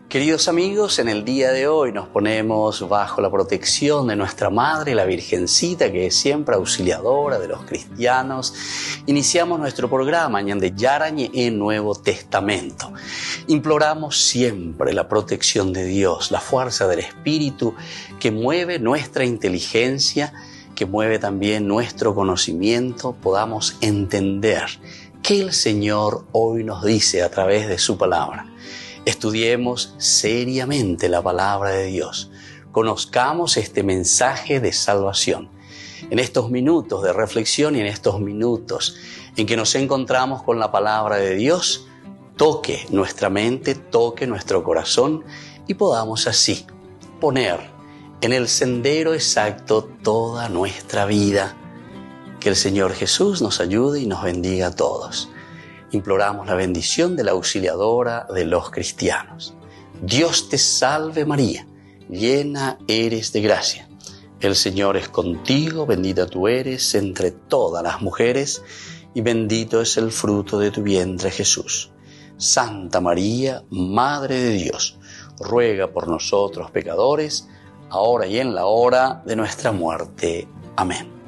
Queridos amigos, en el día de hoy nos ponemos bajo la protección de nuestra Madre, la Virgencita, que es siempre auxiliadora de los cristianos. Iniciamos nuestro programa Ñande Yarañe en Nuevo Testamento. Imploramos siempre la protección de Dios, la fuerza del Espíritu que mueve nuestra inteligencia, que mueve también nuestro conocimiento, podamos entender qué el Señor hoy nos dice a través de su palabra. Estudiemos seriamente la palabra de Dios. Conozcamos este mensaje de salvación. En estos minutos de reflexión y en estos minutos en que nos encontramos con la palabra de Dios, toque nuestra mente, toque nuestro corazón y podamos así poner en el sendero exacto toda nuestra vida. Que el Señor Jesús nos ayude y nos bendiga a todos. Imploramos la bendición de la auxiliadora de los cristianos. Dios te salve María, llena eres de gracia. El Señor es contigo, bendita tú eres entre todas las mujeres y bendito es el fruto de tu vientre Jesús. Santa María, Madre de Dios, ruega por nosotros pecadores, ahora y en la hora de nuestra muerte. Amén.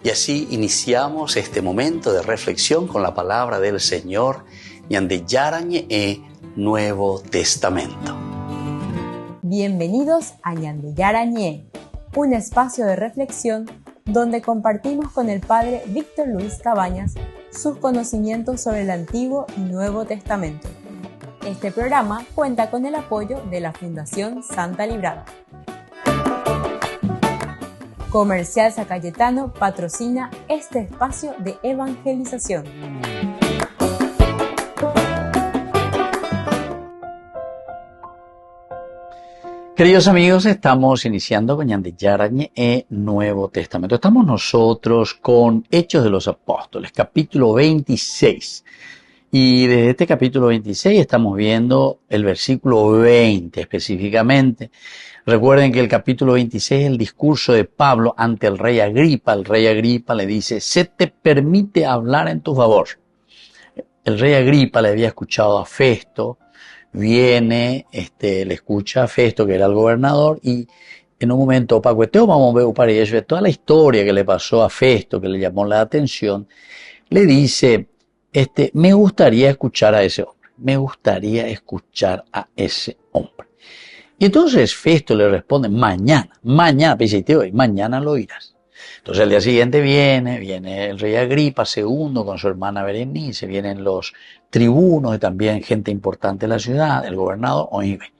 Y así iniciamos este momento de reflexión con la palabra del Señor, Ñande Yarañe Nuevo Testamento. Bienvenidos a Ñande Yarañe, un espacio de reflexión donde compartimos con el Padre Víctor Luis Cabañas sus conocimientos sobre el Antiguo y Nuevo Testamento. Este programa cuenta con el apoyo de la Fundación Santa Librada. Comercial San Cayetano patrocina este espacio de evangelización. Queridos amigos, estamos iniciando con Ñande Yarañe Nuevo Testamento. Estamos nosotros con Hechos de los Apóstoles, capítulo 26. Y desde este capítulo 26 estamos viendo el versículo 20 específicamente. Recuerden que el capítulo 26 es el discurso de Pablo ante el rey Agripa. El rey Agripa le dice, se te permite hablar en tu favor. El rey Agripa le había escuchado a Festo, viene, le escucha a Festo, que era el gobernador, y en un momento, vamos a ver para ello, toda la historia que le pasó a Festo, que le llamó la atención, le dice, me gustaría escuchar a ese hombre, me gustaría escuchar a ese hombre. Y entonces Festo le responde, mañana, hoy, mañana lo oirás. Entonces al día siguiente viene el rey Agripa II con su hermana Berenice, vienen los tribunos y también gente importante de la ciudad, el gobernador, oíme.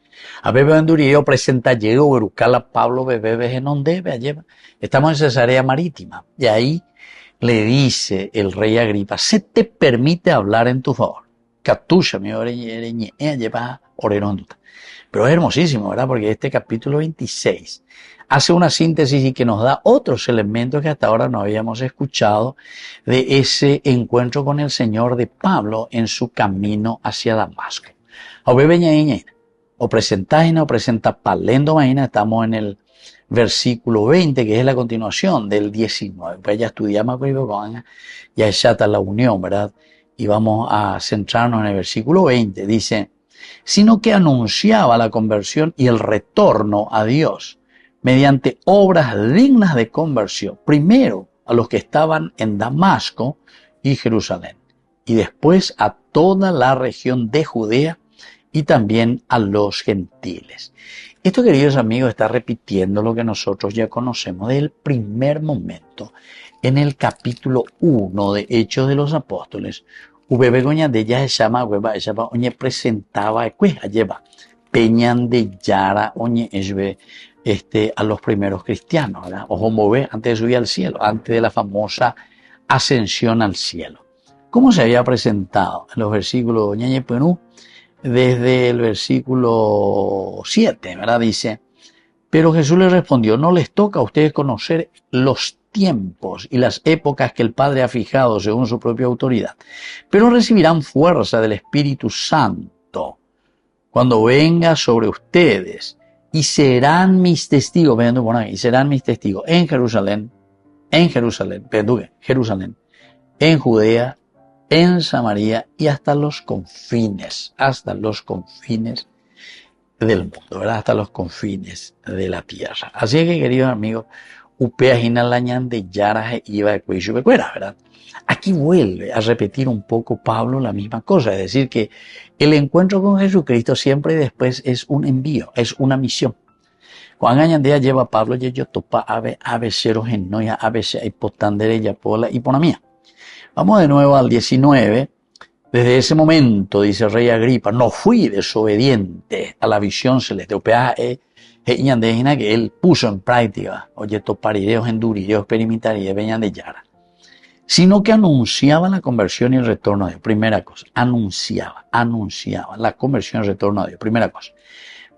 A bebé Endurio presenta llegó Berucala Pablo bebé Genonde, estamos en Cesarea Marítima. Y ahí le dice el rey Agripa, se te permite hablar en tu favor. Catusha, mi oreñe, lleva oreronduta. Pero es hermosísimo, ¿verdad? Porque este capítulo 26 hace una síntesis y que nos da otros elementos que hasta ahora no habíamos escuchado de ese encuentro con el Señor de Pablo en su camino hacia Damasco. O presentáis o presenta palendo mañana, estamos en el versículo 20, que es la continuación del 19. Pues ya estudiamos ya está la unión, ¿verdad? Y vamos a centrarnos en el versículo 20. Dice, sino que anunciaba la conversión y el retorno a Dios mediante obras dignas de conversión, primero a los que estaban en Damasco y Jerusalén, y después a toda la región de Judea y también a los gentiles. Esto, queridos amigos, está repitiendo lo que nosotros ya conocemos del primer momento en el capítulo 1 de Hechos de los Apóstoles. Begoña de ella se llama oñe presentaba lleva peñan de Yara oñe a los primeros cristianos, ¿verdad? Ojo antes de subir al cielo, antes de la famosa ascensión al cielo. ¿Cómo se había presentado? En los versículos ñañe penú, desde el versículo 7, ¿verdad? Dice, pero Jesús les respondió, no les toca a ustedes conocer los tiempos y las épocas que el Padre ha fijado según su propia autoridad, pero recibirán fuerza del Espíritu Santo cuando venga sobre ustedes y serán mis testigos, y serán mis testigos en Jerusalén, en Judea, en Samaria y hasta los confines del mundo, ¿verdad? Hasta los confines de la tierra. Así que, queridos amigos, upea hinalañan de yaraje iba de cuello ¿verdad? Aquí vuelve a repetir un poco Pablo la misma cosa, es decir, que el encuentro con Jesucristo siempre después es un envío, es una misión. Cuando añandía lleva Pablo y yo topa ave cero genoya ave se hipotandere yapola y ponamía. Vamos de nuevo al 19. Desde ese momento, dice el rey Agripa, no fui desobediente a la visión celeste. Opea que él puso en práctica, oye, toparideos, endurideos, experimentaría, venían de Yara. Sino que anunciaba la conversión y el retorno a Dios. Primera cosa, anunciaba la conversión y el retorno a Dios. Primera cosa,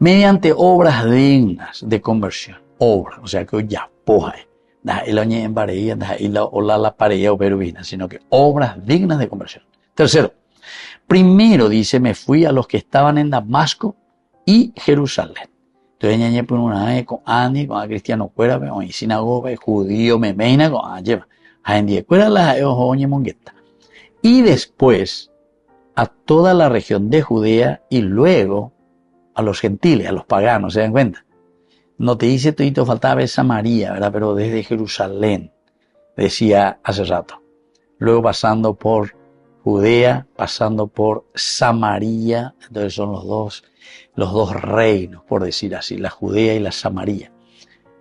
mediante obras dignas de conversión. Obras, o sea que ya, poja, el oñe en vareía, la pareja operubina, sino que obras dignas de conversión. Tercero, primero dice, me fui a los que estaban en Damasco y Jerusalén. Entonces, ñañe por una vez con Andy, con a cristiano cuera, con y sinagoga, judío, me meina, con a lleva. A Andy cuera la oñe mongueta. Y después, a toda la región de Judea y luego a los gentiles, a los paganos, ¿se dan cuenta? No te dice todito, faltaba ver Samaria, ¿verdad? Pero desde Jerusalén, decía hace rato. Luego pasando por Judea, pasando por Samaria, entonces son los dos reinos, por decir así, la Judea y la Samaria.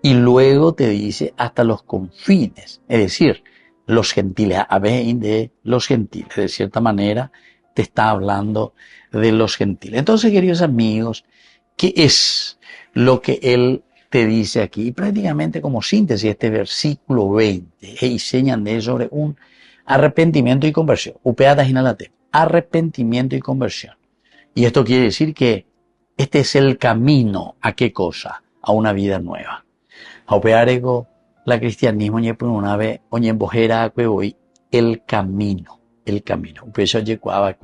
Y luego te dice hasta los confines, es decir, los gentiles, de los gentiles, de cierta manera te está hablando de los gentiles. Entonces, queridos amigos, ¿qué es lo que él te dice aquí? Y prácticamente como síntesis, este versículo 20, y enseñan de sobre un arrepentimiento y conversión. Upeata inhalate. Arrepentimiento y conversión. Y esto quiere decir que este es el camino a qué cosa? A una vida nueva. A upearego la cristianismo ñe por una vez oñe embojera a hoy el camino. Upeso lleguaba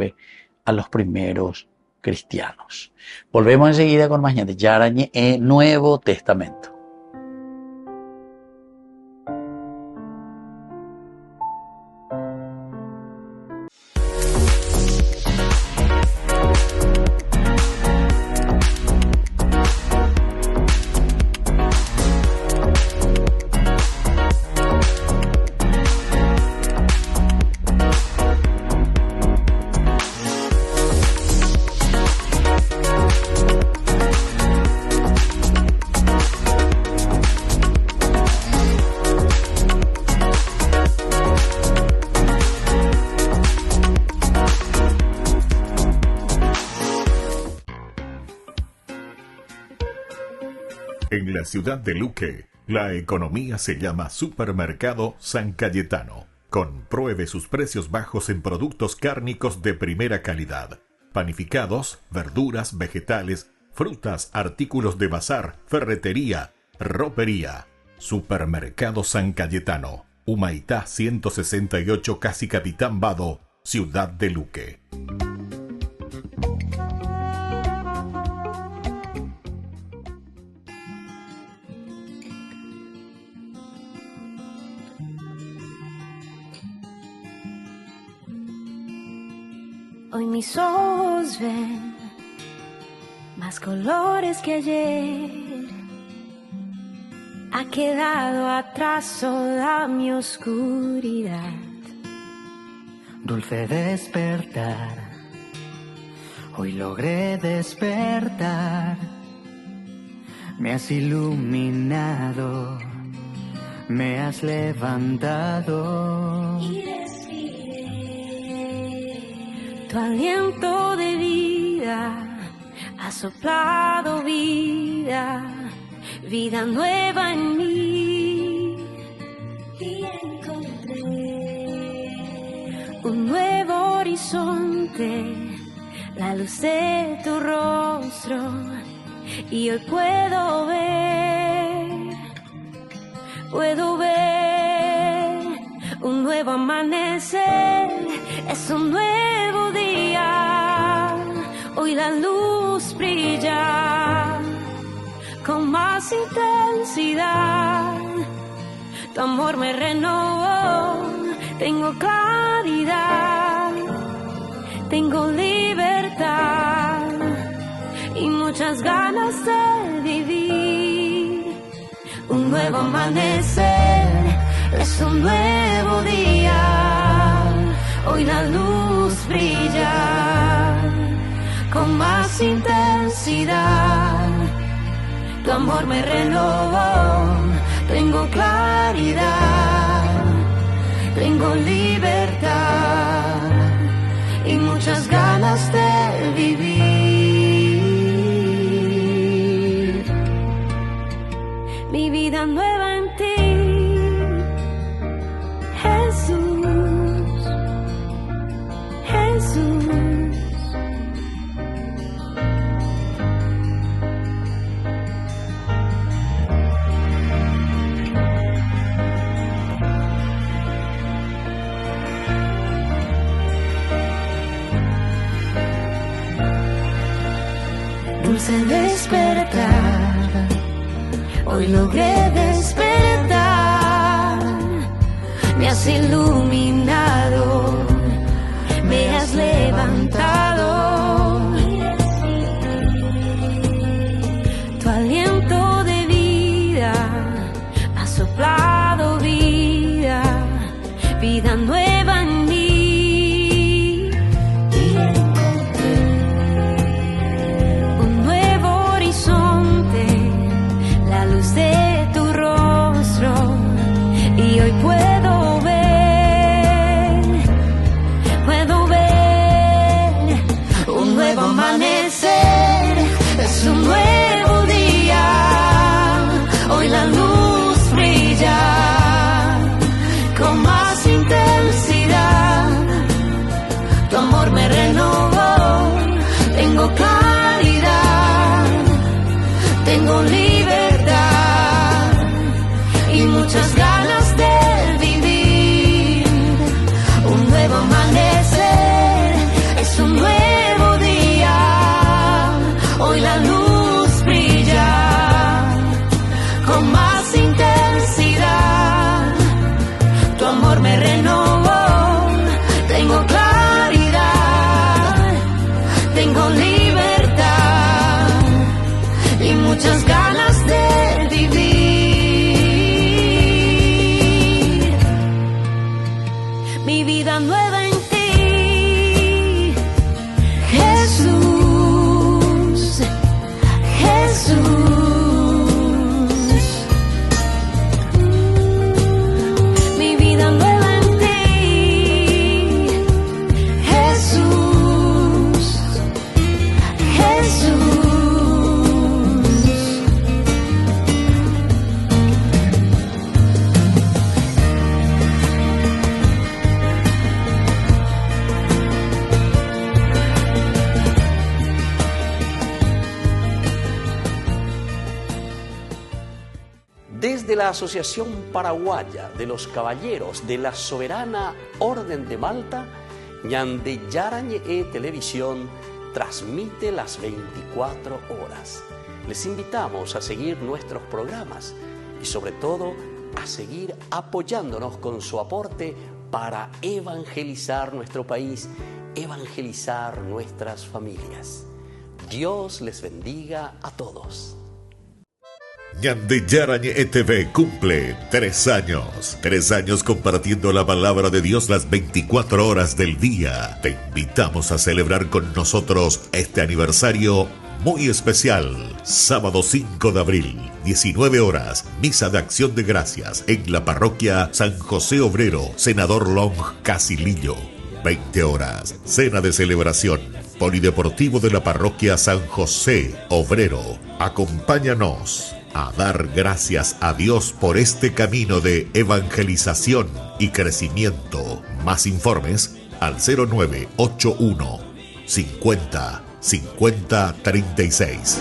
a los primeros cristianos. Volvemos enseguida con mañana de Yarañe Nuevo Testamento. En la ciudad de Luque, la economía se llama Supermercado San Cayetano. Compruebe sus precios bajos en productos cárnicos de primera calidad. Panificados, verduras, vegetales, frutas, artículos de bazar, ferretería, ropería. Supermercado San Cayetano. Humaitá 168 Casi Capitán Vado, ciudad de Luque. Hoy mis ojos ven más colores que ayer. Ha quedado atrás toda mi oscuridad. Dulce despertar, hoy logré despertar. Me has iluminado, me has levantado. Y tu aliento de vida ha soplado vida, vida nueva en mí. Y encontré un nuevo horizonte, la luz de tu rostro, y hoy puedo ver un nuevo amanecer, es un nuevo día, hoy la luz brilla con más intensidad, tu amor me renovó, tengo claridad, tengo libertad y mucho muchas ganas de vivir. Un nuevo amanecer, es un nuevo día. Hoy la luz brilla con más intensidad. Tu amor me renovó, tengo claridad, tengo libertad y muchas ganas de vivir. Mi vida nueva en ti, Jesús, Jesús. Dulce despertar, hoy logré despertar. Me has iluminado, me has levantado. Tu aliento de vida ha soplado vida, vida nueva en mí. De tu rostro y hoy puedo ver un nuevo amanecer, es un nuevo día. Hoy la luz brilla con más intensidad. Tu amor me renovó, tengo claridad, tengo libertad y muchas ganas de vivir. Un nuevo amanecer, es un nuevo día. Hoy la luz brilla con más intensidad. Tu amor me renovó, tengo claridad, tengo libertad y muchas ganas de vivir. Mi vida nueva en ti, Jesús, Jesús. Mi vida nueva en ti, Jesús, Jesús. Desde la Asociación Paraguaya de los Caballeros de la Soberana Orden de Malta, Ñande Yarañe Televisión transmite las 24 horas. Les invitamos a seguir nuestros programas y sobre todo a seguir apoyándonos con su aporte para evangelizar nuestro país, evangelizar nuestras familias. Dios les bendiga a todos. Ñande Yarañe TV cumple 3 años. 3 años compartiendo la palabra de Dios las 24 horas del día. Te invitamos a celebrar con nosotros este aniversario muy especial. Sábado 5 de abril, 19 horas, misa de acción de gracias en la parroquia San José Obrero, Senador Long, Casilillo. 20 horas, cena de celebración, polideportivo de la parroquia San José Obrero. Acompáñanos a dar gracias a Dios por este camino de evangelización y crecimiento. Más informes al 0981 50 50 36.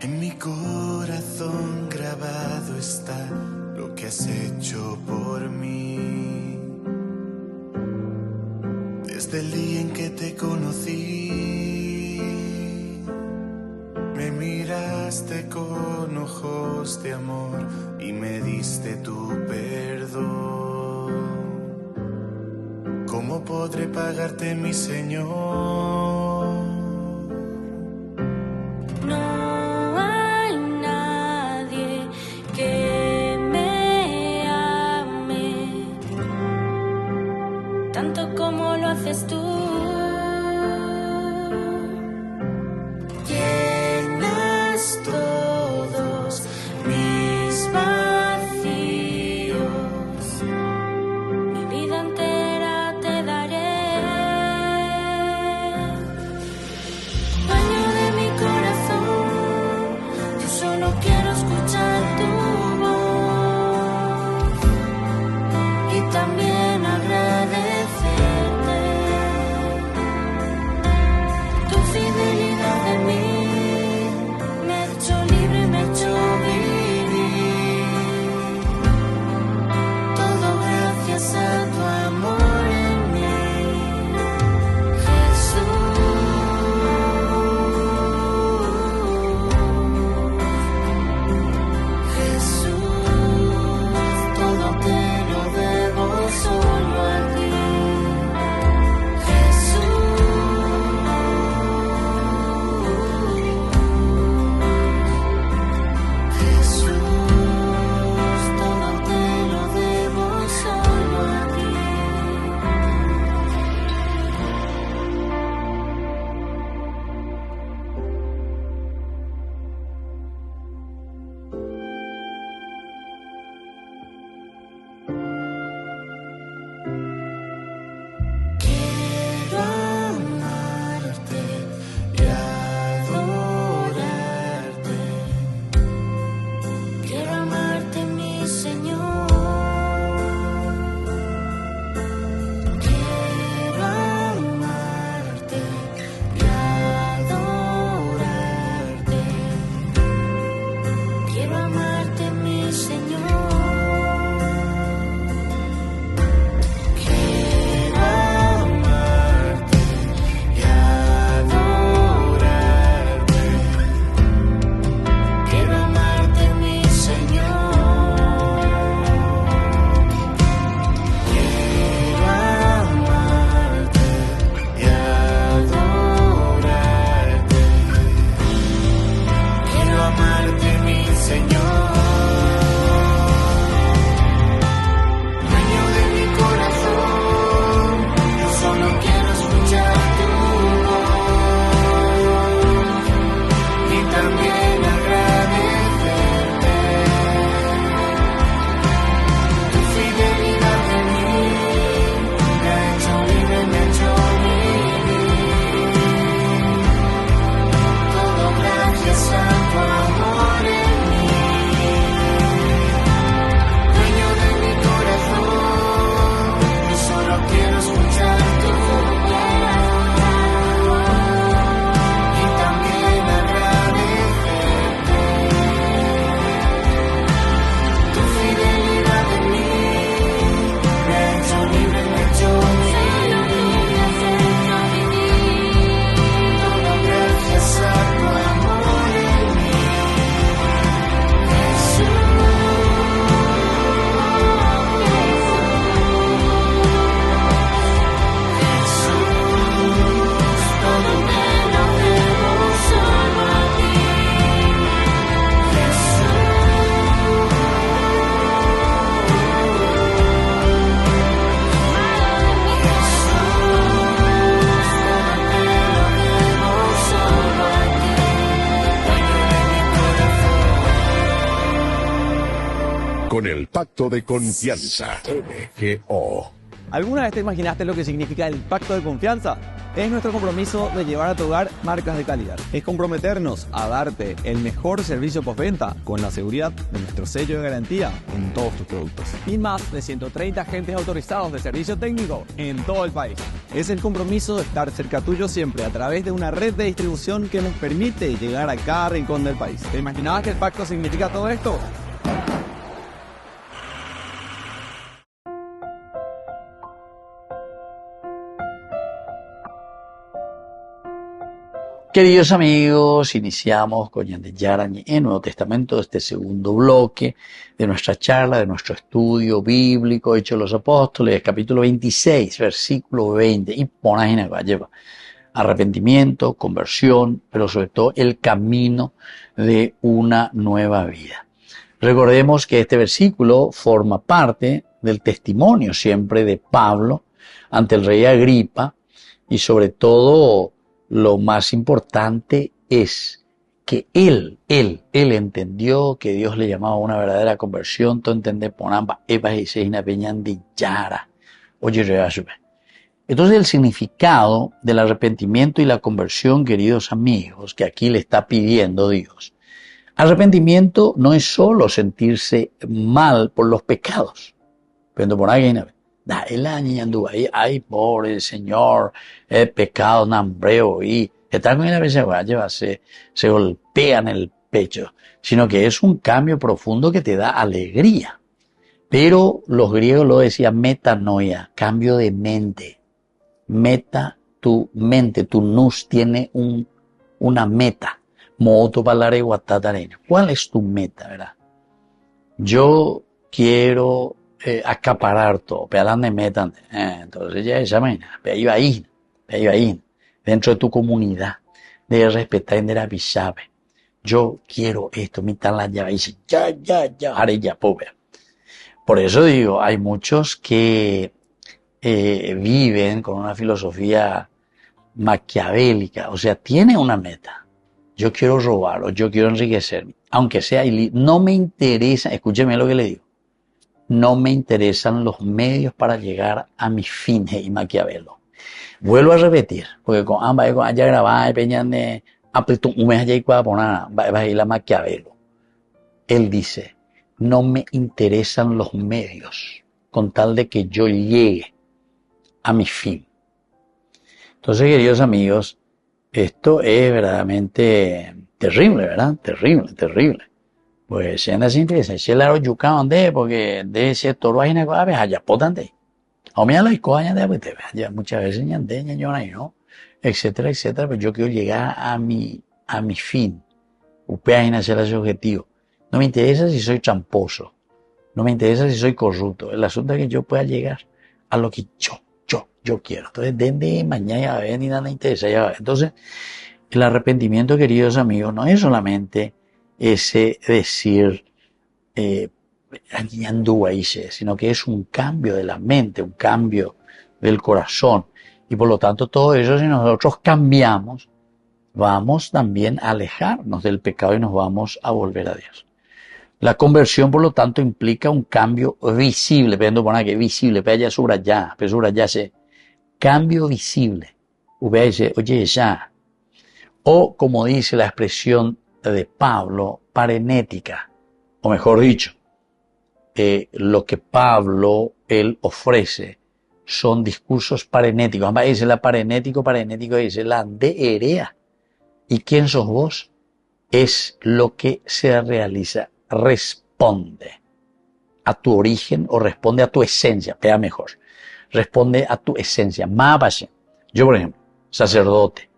En mi corazón grabado está lo que has hecho por mí. Desde el día en que te conocí, miraste con ojos de amor y me diste tu perdón. ¿Cómo podré pagarte, mi Señor? No hay nadie que me ame tanto como lo haces tú. Llenas todos mis vacíos, mi vida entera te daré. Dueño de mi corazón, yo solo quiero escuchar tu voz y también agradecerte tu fidelidad en mí. Me ha hecho libre, me ha hecho vivir, todo gracias a tu amor en mí, Jesús, todo te lo debo solo a ti, Jesús, todo te lo debo solo a ti. Quiero amarte y adorarte. Quiero amarte, mi Señor. Quiero amarte y adorarte. Quiero amarte, mi Señor. Quiero amarte y adorarte. Quiero amarte, mi Señor. Quiero amarte y adorarte. Quiero amarte, mi Señor. Dueño de mi corazón, yo solo quiero escuchar tu voz y también agradecerte tu fidelidad en mí. Me ha hecho libre, me ha hecho vivir, todo gracias a tu amor en mí. Dueño de mi corazón, yo solo quiero escuchar tu voz y también agradecerte tu fidelidad en mí. Me ha hecho libre, me ha hecho vivir, todo gracias a tu amor en mí. Jesús, todo me lo debo solo a ti. Con el Pacto de Confianza, MGO. ¿Alguna vez te imaginaste lo que significa el pacto de confianza? Es nuestro compromiso de llevar a tu hogar marcas de calidad. Es comprometernos a darte el mejor servicio postventa con la seguridad de nuestro sello de garantía en todos tus productos. Y más de 130 agentes autorizados de servicio técnico en todo el país. Es el compromiso de estar cerca tuyo siempre a través de una red de distribución que nos permite llegar a cada rincón del país. ¿Te imaginabas que el pacto significa todo esto? Queridos amigos, iniciamos con Ñande Yarañe en Nuevo Testamento, este segundo bloque de nuestra charla, de nuestro estudio bíblico, Hechos de los Apóstoles, capítulo 26, versículo 20, y Ponajina lleva arrepentimiento, conversión, pero sobre todo el camino de una nueva vida. Recordemos que este versículo forma parte del testimonio siempre de Pablo ante el rey Agripa, y sobre todo lo más importante es que él entendió que Dios le llamaba a una verdadera conversión. Todo entender por ambas evas y seina peñan de yara. Oye, entonces el significado del arrepentimiento y la conversión, queridos amigos, que aquí le está pidiendo Dios. Arrepentimiento no es solo sentirse mal por los pecados. Pero por alguien, da el año anduvo ahí, ay, pobre Señor, el pecado nambreo, y está con una vez se golpean el pecho, sino que es un cambio profundo que te da alegría. Pero los griegos lo decían metanoia, cambio de mente. Meta, tu mente, tu nous tiene una meta. Moto palare guatatarena. ¿Cuál es tu meta, verdad? Yo quiero acaparar todo, pealan de metan, entonces ya esa mañana, ahí, dentro de tu comunidad, de respetar en la bisabe. Yo quiero esto, mi tal la llave, y dice, ya, haré ya, pobre. Por eso digo, hay muchos que viven con una filosofía maquiavélica, o sea, tienen una meta. Yo quiero robar, o yo quiero enriquecerme, aunque sea no me interesa, escúcheme lo que le digo. No me interesan los medios para llegar a mi fin y Maquiavelo. Vuelvo a repetir, porque con ambas, con allá grabada, y peñan de apretón, un mes allá y cuadra por nada, va a ir a Maquiavelo. Él dice, no me interesan los medios, con tal de que yo llegue a mi fin. Entonces, queridos amigos, esto es verdaderamente terrible, ¿verdad? Terrible. Pues si andas interesa, si el aro yuca donde, porque de ese toro hay una cosa, allá potente. O mira la coña de apete, allá muchas veces ñande, ñañona y no, etcétera. Pues yo quiero llegar a mi fin. Upea y hacer ese objetivo. No me interesa si soy tramposo. No me interesa si soy corrupto. El asunto es que yo pueda llegar a lo que yo quiero. Entonces, desde mañana ya ver, ni nada me interesa ya ver. Entonces, el arrepentimiento, queridos amigos, no es solamente ese decir sino que es un cambio de la mente, un cambio del corazón. Y por lo tanto todo eso, si nosotros cambiamos, vamos también a alejarnos del pecado y nos vamos a volver a Dios. La conversión, por lo tanto, implica un cambio visible, pero poner que visible, pero ya subrayase, cambio visible. Dice, oye, ya. O como dice la expresión de Pablo, parenética, o mejor dicho, lo que Pablo, él ofrece, son discursos parenéticos. Además dice la parenético dice la de erea. ¿Y quién sos vos? Es lo que se realiza, responde a tu origen o responde a tu esencia, vea mejor, responde a tu esencia, más. Yo, por ejemplo, sacerdote.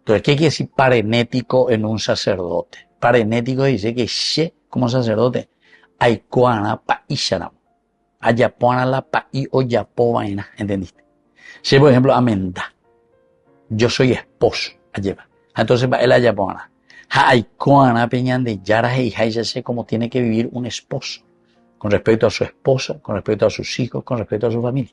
Entonces, ¿qué quiere decir parenético en un sacerdote? Parenético dice que she, como sacerdote, hay coana pa isharam. Ayapoana la pa y o yapo vaina, ¿entendiste? Si, por ejemplo, amenda. Yo soy esposo, alleva. Entonces, va el ayapoana. Hay coana peñan de yara y ya sé cómo tiene que vivir un esposo. Con respecto a su esposa, con respecto a sus hijos, con respecto a su familia.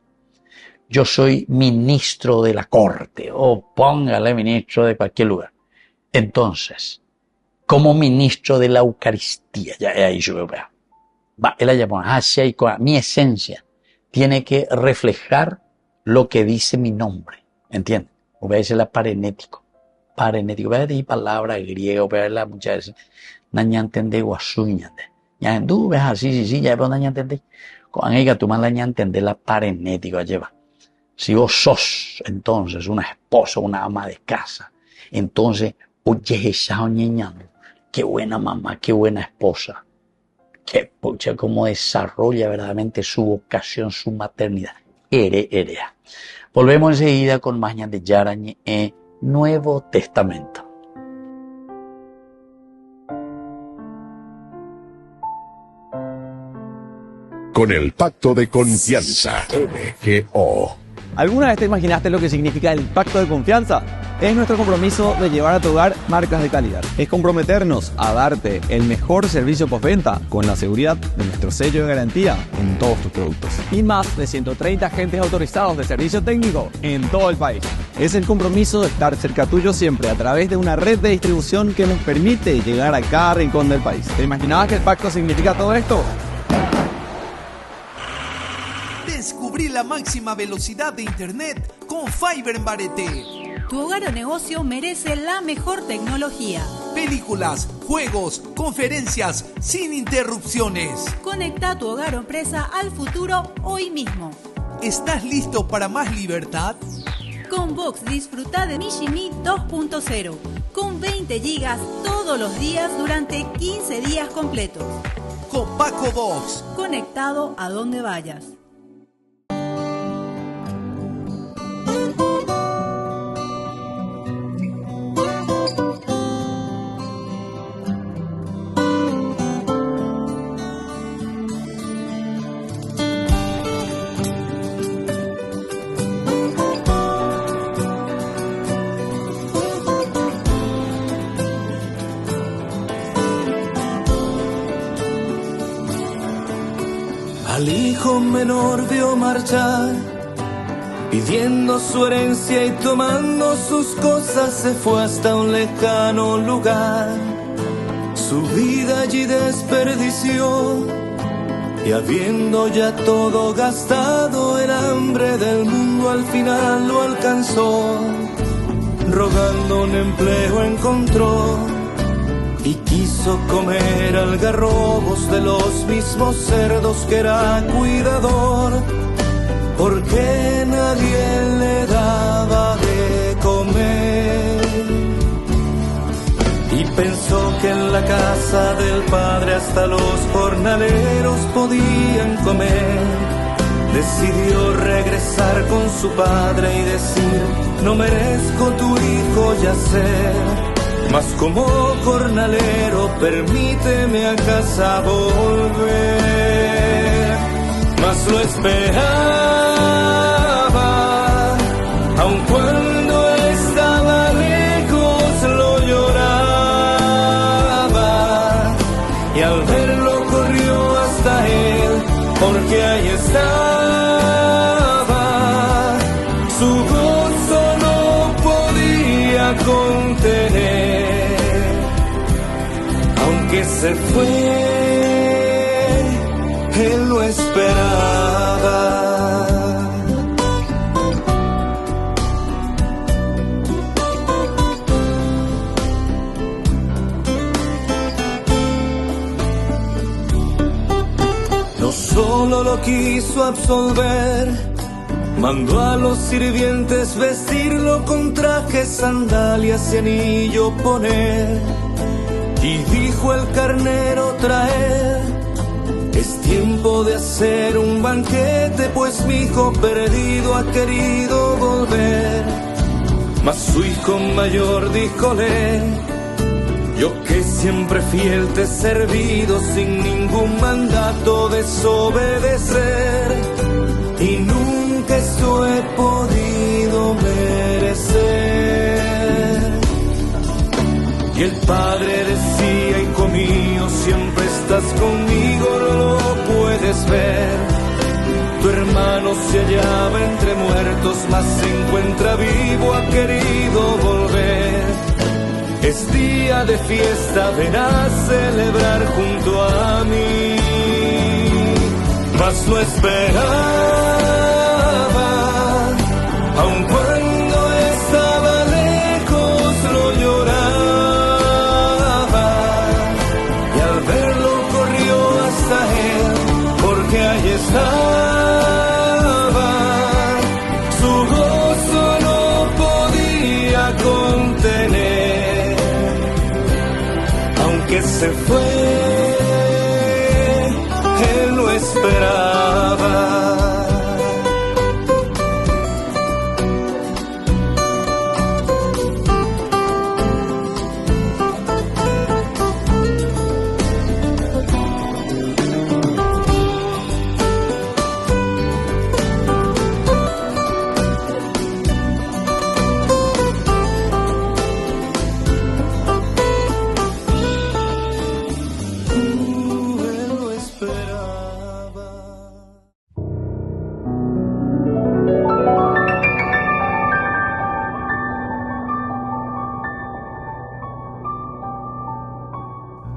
Yo soy ministro de la corte, o póngale ministro de cualquier lugar. Entonces, como ministro de la Eucaristía, ya ahí yo veo, va, él allá pone, mi esencia tiene que reflejar lo que dice mi nombre, ¿entiendes? O vea, dice la parenético, vea de palabra griega, vea la muchas veces, naña entende guasuñate, ya en tú ves así, sí, ya veo naña entende, con ella tú más naña entende la parenético, lleva. Si vos sos, entonces, una esposa, una ama de casa, entonces, oye, esa ñeñando, qué buena mamá, qué buena esposa, qué pucha, cómo desarrolla verdaderamente su vocación, su maternidad. Erea. Volvemos enseguida con más de Yarañe en Nuevo Testamento. con el Pacto de Confianza. MGO. ¿Alguna vez te imaginaste lo que significa el pacto de confianza? Es nuestro compromiso de llevar a tu hogar marcas de calidad. Es comprometernos a darte el mejor servicio postventa con la seguridad de nuestro sello de garantía en todos tus productos. Y más de 130 agentes autorizados de servicio técnico en todo el país. Es el compromiso de estar cerca tuyo siempre a través de una red de distribución que nos permite llegar a cada rincón del país. ¿Te imaginabas que el pacto significa todo esto? Descubrí la máxima velocidad de internet con Fiber en Barete. Tu hogar o negocio merece la mejor tecnología. Películas, juegos, conferencias, sin interrupciones. Conecta tu hogar o empresa al futuro hoy mismo. ¿Estás listo para más libertad? Con Vox disfruta de Mishimi 2.0 con 20 gigas todos los días durante 15 días completos. Con Paco Vox. Conectado a donde vayas. Al hijo menor vio marchar, pidiendo su herencia y tomando sus cosas se fue hasta un lejano lugar. Su vida allí desperdició y habiendo ya todo gastado, el hambre del mundo al final lo alcanzó. Rogando un empleo encontró y quiso comer algarrobos de los mismos cerdos que era cuidador, porque nadie le daba de comer. Y pensó que en la casa del padre hasta los jornaleros podían comer. Decidió regresar con su padre y decir: no merezco tu hijo yacer, mas como jornalero permíteme a casa volver. Mas lo esperaba, aun cuando estaba lejos lo lloraba, y al verlo corrió hasta él, porque ahí estaba. Su gozo no podía contener, aunque se fue, él lo esperaba. No solo lo quiso absolver, mandó a los sirvientes vestirlo con trajes, sandalias y anillo poner. Y dijo el carnero traer, es tiempo de hacer un banquete, pues mi hijo perdido ha querido volver. Mas su hijo mayor díjole: yo que siempre fiel te he servido sin ningún mandato desobedecer, y nunca eso he podido merecer. Y el padre decía: hijo mío, siempre estás conmigo, no lo puedes ver. Tu hermano se hallaba entre muertos, mas se encuentra vivo, ha querido volver. Es día de fiesta, ven a celebrar junto a mí. Mas lo esperaba, aun cuando estaba lejos lo lloraba, y al verlo corrió hasta él, porque ahí estaba. Su gozo no podía contener, aunque se fue, él lo esperaba.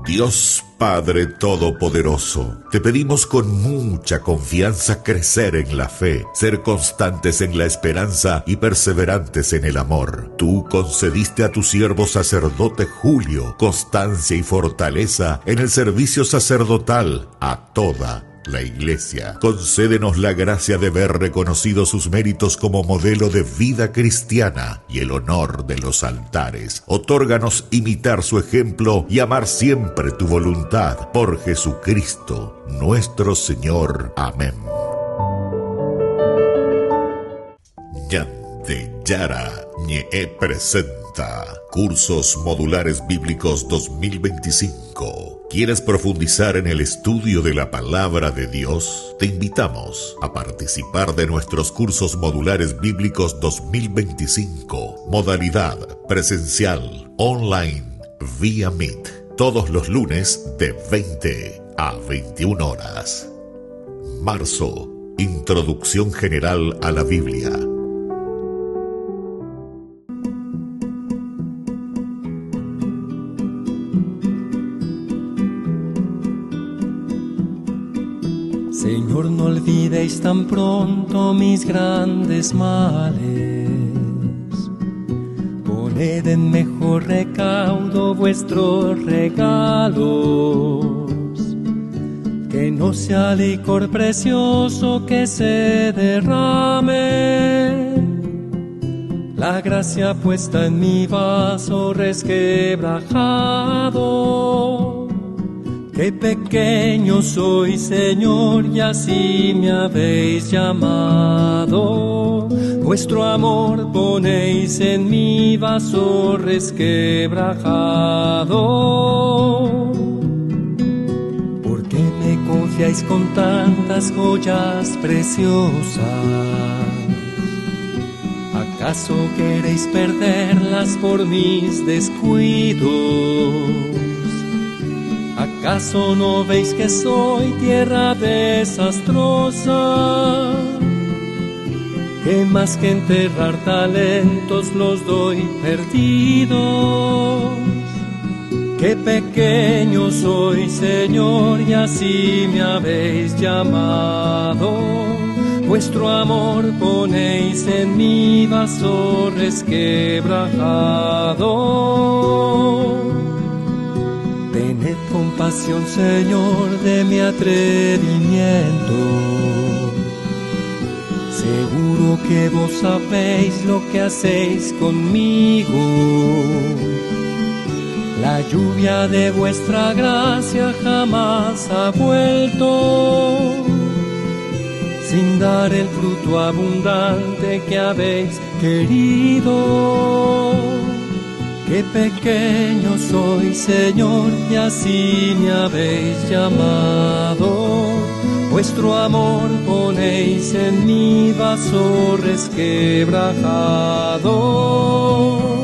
Dios Padre Todopoderoso, te pedimos con mucha confianza crecer en la fe, ser constantes en la esperanza y perseverantes en el amor. Tú concediste a tu siervo sacerdote Julio constancia y fortaleza en el servicio sacerdotal a toda la Iglesia. Concédenos la gracia de ver reconocidos sus méritos como modelo de vida cristiana y el honor de los altares. Otórganos imitar su ejemplo y amar siempre tu voluntad. Por Jesucristo, nuestro Señor. Amén. Ñandeyara Ñe presenta Cursos Modulares Bíblicos 2025. ¿Quieres profundizar en el estudio de la Palabra de Dios? Te invitamos a participar de nuestros Cursos Modulares Bíblicos 2025. Modalidad presencial, online, vía Meet. Todos los lunes de 20 a 21 horas. Marzo. Introducción General a la Biblia. Señor, no olvidéis tan pronto mis grandes males. Poned en mejor recaudo vuestros regalos. Que no sea licor precioso que se derrame. La gracia puesta en mi vaso resquebrajado. Qué pequeño soy, Señor, y así me habéis llamado. Vuestro amor ponéis en mi vaso resquebrajado. ¿Por qué me confiáis con tantas joyas preciosas? ¿Acaso queréis perderlas por mis descuidos? ¿Acaso no veis que soy tierra desastrosa? Que más que enterrar talentos los doy perdidos. Qué pequeño soy, Señor, y así me habéis llamado. Vuestro amor ponéis en mi vaso resquebrajado. Tened compasión, Señor, de mi atrevimiento. Seguro que vos sabéis lo que hacéis conmigo. La lluvia de vuestra gracia jamás ha vuelto, sin dar el fruto abundante que habéis querido. Qué pequeño soy, Señor, y así me habéis llamado. Vuestro amor ponéis en mi vaso resquebrajado.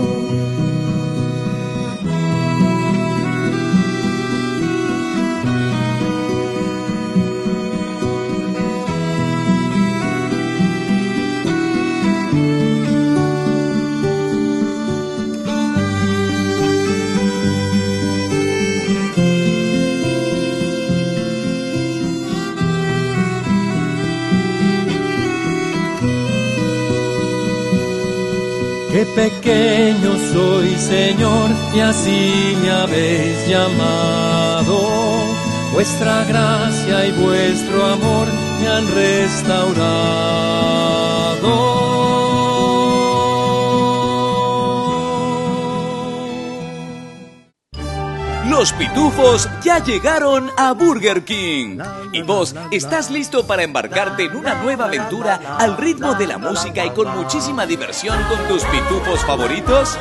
Qué pequeño soy, Señor, y así me habéis llamado. Vuestra gracia y vuestro amor me han restaurado. Los pitufos ya llegaron a Burger King. ¿Y vos estás listo para embarcarte en una nueva aventura al ritmo de la música y con muchísima diversión con tus pitufos favoritos?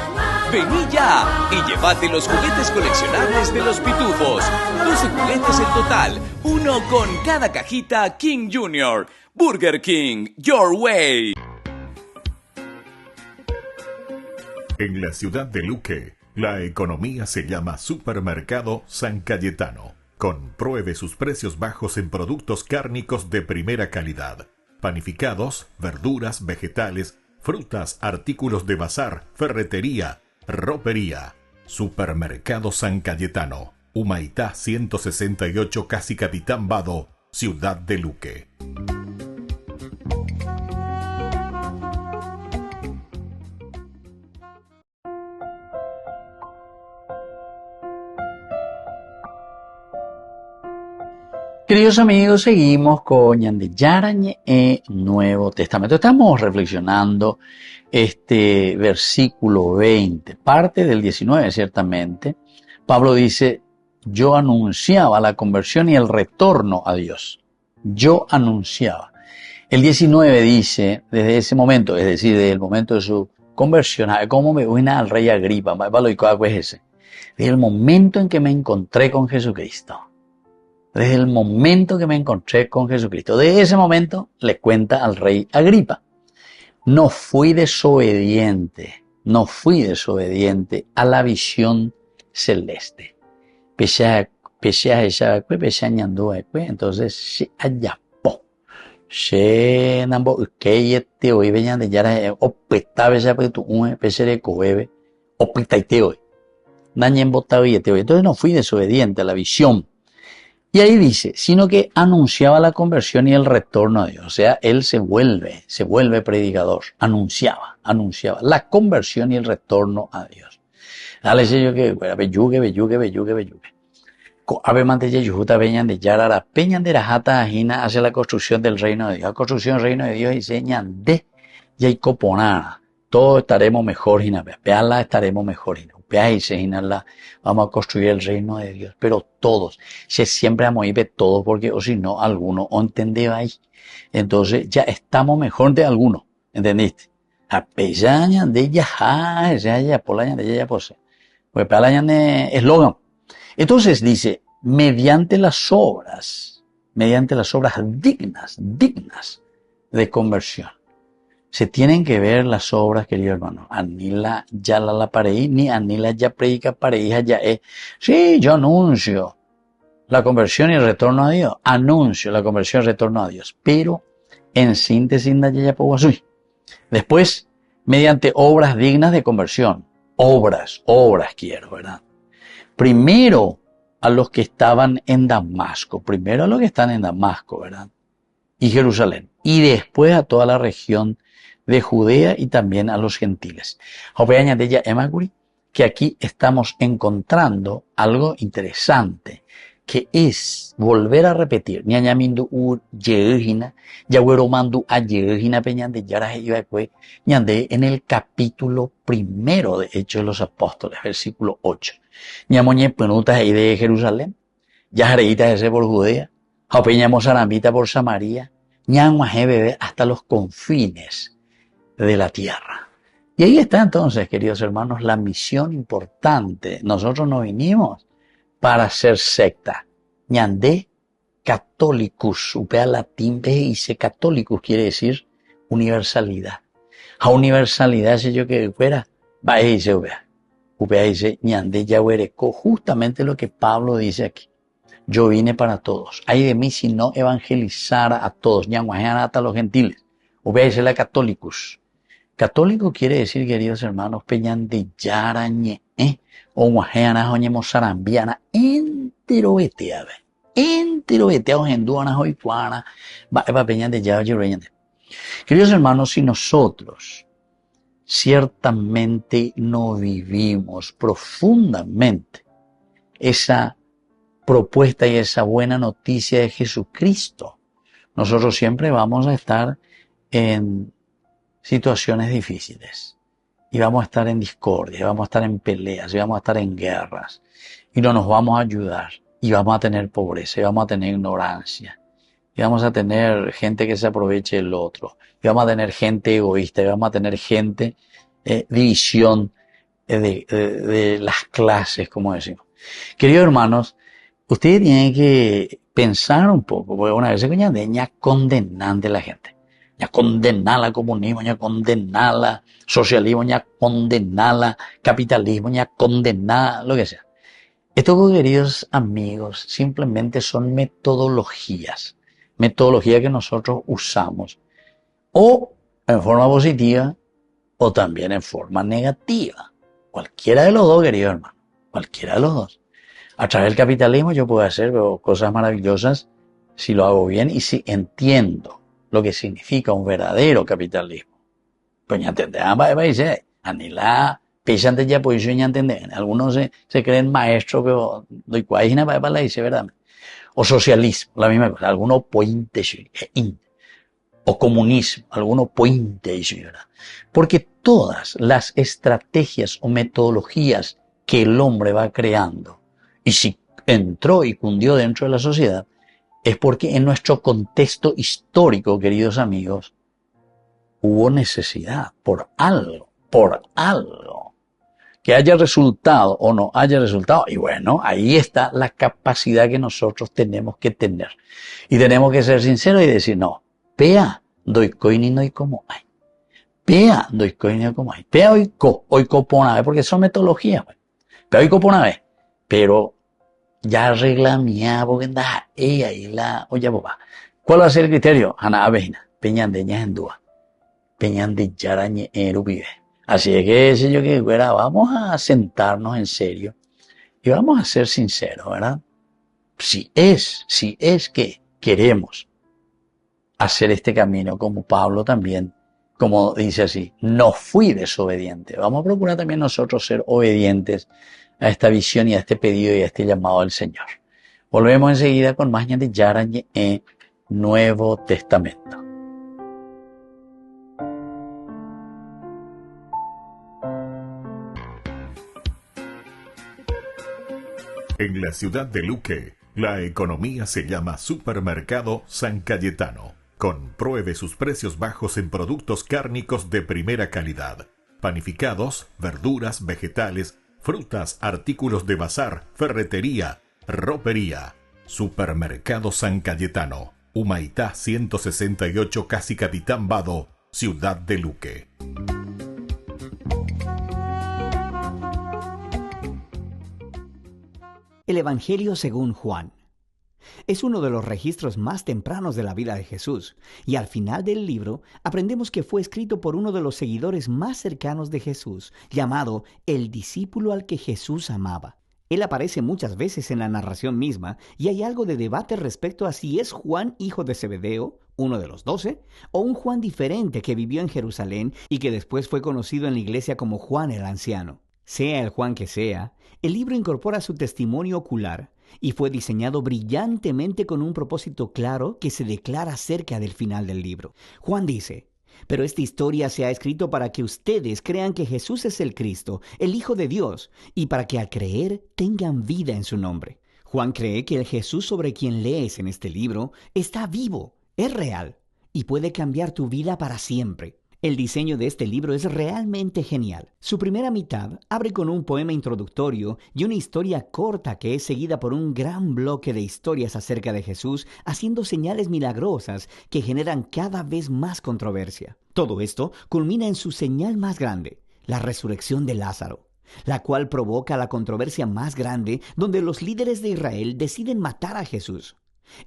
Vení ya y llévate los juguetes coleccionables de los pitufos. 12 juguetes en total, uno con cada cajita King Jr. Burger King, your way. En la ciudad de Luque, la economía se llama Supermercado San Cayetano. Compruebe sus precios bajos en productos cárnicos de primera calidad. Panificados, verduras, vegetales, frutas, artículos de bazar, ferretería, ropería. Supermercado San Cayetano. Humaitá 168, casi Capitán Vado, Ciudad de Luque. Queridos amigos, seguimos con Ñande Yarañe e Nuevo Testamento. Estamos reflexionando este versículo 20, parte del 19 ciertamente. Pablo dice, yo anunciaba la conversión y el retorno a Dios. Yo anunciaba. El 19 dice, desde ese momento, es decir, desde el momento de su conversión, ¿cómo me uina al rey Agripa? Desde el momento en que me encontré con Jesucristo. Desde el momento que me encontré con Jesucristo. De ese momento le cuenta al rey Agripa. No fui desobediente a la visión celeste. Entonces, se ayapó. Se nambo ukeyete hoy veñan de yara opetave ya pe tu un pesere coebe opitaite hoy. Dañen botavete hoy. Entonces no fui desobediente a la visión. Y ahí dice, sino que anunciaba la conversión y el retorno a Dios. O sea, él se vuelve predicador. Anunciaba la conversión y el retorno a Dios. Dale yo que, bellugue. Ave mantelle yujuta veñan de yarara, peñan de rajata ajina hacia la construcción del reino de Dios. La construcción del reino de Dios enseñan de yaicoponara. Todos estaremos mejor, peala estaremos mejor, vamos a construir el reino de Dios, pero todos, siempre vamos a ir de todos, porque o si no, algunos o entendéis, entonces ya estamos mejor de algunos, ¿entendiste? A peña de ya polaña de ya pose, pues palaña de eslogan. Entonces dice, mediante las obras dignas de conversión. Se tienen que ver las obras, queridos hermanos. Anila ya la pareí, ni anila ya predica pareija ya es. Sí, yo anuncio la conversión y el retorno a Dios. Anuncio la conversión y el retorno a Dios. Pero, en síntesis, ya puedo así. Después, mediante obras dignas de conversión. Obras quiero, ¿verdad? Primero a los que estaban en Damasco. ¿Verdad? Y Jerusalén. Y después a toda la región de Judea y también a los gentiles. Que aquí estamos encontrando algo interesante, que es volver a repetir. En el capítulo 1 de Hechos de los Apóstoles, versículo 8. Ñamoñe penutas ahí de Jerusalén, ya reitas ese por Judea, Japeñamos Arambita por Samaria, Ñanguaje bebé hasta los confines de la tierra. Y ahí está entonces, queridos hermanos, la misión importante. Nosotros no vinimos para ser secta. Ñandé católicos, upea latín, dice católicos, quiere decir universalidad. A universalidad, si yo que fuera, va a dice upea dice ñandé yahuereco, justamente lo que Pablo dice aquí. Yo vine para todos. Ay de mí si no evangelizara a todos, ñanguajean hasta los gentiles. Upea dice la católicos. Católico quiere decir, queridos hermanos, peñan de yarañe, o guajeana, oñemos sarambiana, enteroeteave, o genduana, hoipuana, va peñan de yarañe. Queridos hermanos, si nosotros ciertamente no vivimos profundamente esa propuesta y esa buena noticia de Jesucristo, nosotros siempre vamos a estar en situaciones difíciles y vamos a estar en discordia, vamos a estar en peleas y vamos a estar en guerras y no nos vamos a ayudar y vamos a tener pobreza y vamos a tener ignorancia y vamos a tener gente que se aproveche del otro y vamos a tener gente egoísta y vamos a tener gente división de las clases, como decimos. Queridos hermanos, ustedes tienen que pensar un poco, porque una vez se coñadeña condenante la gente. Ya condenar al comunismo, ya condenar al socialismo, ya condenar al capitalismo, ya condenar lo que sea. Estos, queridos amigos, simplemente son metodologías que nosotros usamos, o en forma positiva, o también en forma negativa. Cualquiera de los dos, queridos hermanos, cualquiera de los dos. A través del capitalismo yo puedo hacer cosas maravillosas si lo hago bien y si entiendo lo que significa un verdadero capitalismo. Pues ya entenderán, dice, anila, pesante ya pues ya entender. Algunos se creen maestros, pero doy cuáis para la dice, ¿verdad? O socialismo, la misma cosa. Algunos puente, o comunismo, algunos puente, ¿verdad? Porque todas las estrategias o metodologías que el hombre va creando, y si entró y cundió dentro de la sociedad, es porque en nuestro contexto histórico, queridos amigos, hubo necesidad por algo. Que haya resultado o no haya resultado. Y bueno, ahí está la capacidad que nosotros tenemos que tener. Y tenemos que ser sinceros y decir, no, pea, doy coin y no hay como hay. Pea, doy coin y no hay como hay. Pea, hoy copo una vez, porque son metodologías. Pea, hoy copo una vez. Pero ya arregla mía, porque anda ahí la, oye, papá. ¿Cuál va a ser el criterio? Ana Avena, Peñandeñas en Dúa, Peñande Yarañe Erubive. Así es que, señor, que fuera, vamos a sentarnos en serio y vamos a ser sinceros, ¿verdad? Si es que queremos hacer este camino, como Pablo también, como dice así, no fui desobediente. Vamos a procurar también nosotros ser obedientes a esta visión y a este pedido y a este llamado del Señor. Volvemos enseguida con más de Yarañe en Nuevo Testamento. En la ciudad de Luque, la economía se llama Supermercado San Cayetano. Compruebe sus precios bajos en productos cárnicos de primera calidad. Panificados, verduras, vegetales, frutas, artículos de bazar, ferretería, ropería. Supermercado San Cayetano. Humaitá 168, Casi Capitán Vado, ciudad de Luque. El Evangelio según Juan. Es uno de los registros más tempranos de la vida de Jesús, y al final del libro aprendemos que fue escrito por uno de los seguidores más cercanos de Jesús, llamado el discípulo al que Jesús amaba. Él aparece muchas veces en la narración misma, y hay algo de debate respecto a si es Juan, hijo de Zebedeo, uno de los 12, o un Juan diferente que vivió en Jerusalén y que después fue conocido en la iglesia como Juan el Anciano. Sea el Juan que sea, el libro incorpora su testimonio ocular y fue diseñado brillantemente con un propósito claro que se declara cerca del final del libro. Juan dice: pero esta historia se ha escrito para que ustedes crean que Jesús es el Cristo, el Hijo de Dios, y para que al creer tengan vida en su nombre. Juan cree que el Jesús sobre quien lees en este libro está vivo, es real y puede cambiar tu vida para siempre. El diseño de este libro es realmente genial. Su primera mitad abre con un poema introductorio y una historia corta que es seguida por un gran bloque de historias acerca de Jesús, haciendo señales milagrosas que generan cada vez más controversia. Todo esto culmina en su señal más grande, la resurrección de Lázaro, la cual provoca la controversia más grande, donde los líderes de Israel deciden matar a Jesús.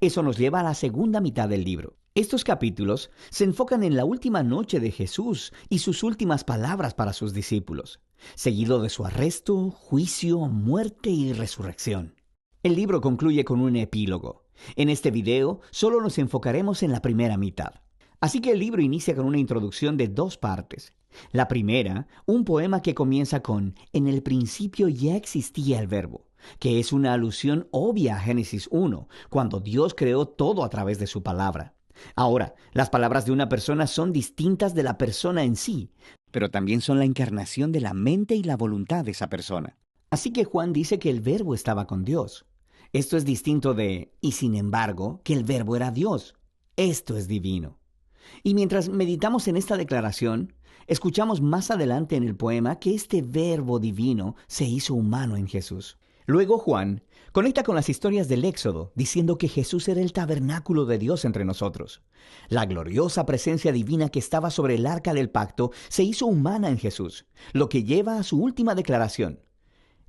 Eso nos lleva a la segunda mitad del libro. Estos capítulos se enfocan en la última noche de Jesús y sus últimas palabras para sus discípulos, seguido de su arresto, juicio, muerte y resurrección. El libro concluye con un epílogo. En este video solo nos enfocaremos en la primera mitad. Así que el libro inicia con una introducción de 2 partes. La primera, un poema que comienza con «En el principio ya existía el verbo», que es una alusión obvia a Génesis 1, cuando Dios creó todo a través de su palabra. Ahora, las palabras de una persona son distintas de la persona en sí, pero también son la encarnación de la mente y la voluntad de esa persona. Así que Juan dice que el verbo estaba con Dios. Esto es distinto de, y sin embargo, que el verbo era Dios. Esto es divino. Y mientras meditamos en esta declaración, escuchamos más adelante en el poema que este verbo divino se hizo humano en Jesús. Luego Juan conecta con las historias del Éxodo, diciendo que Jesús era el tabernáculo de Dios entre nosotros. La gloriosa presencia divina que estaba sobre el arca del pacto se hizo humana en Jesús, lo que lleva a su última declaración,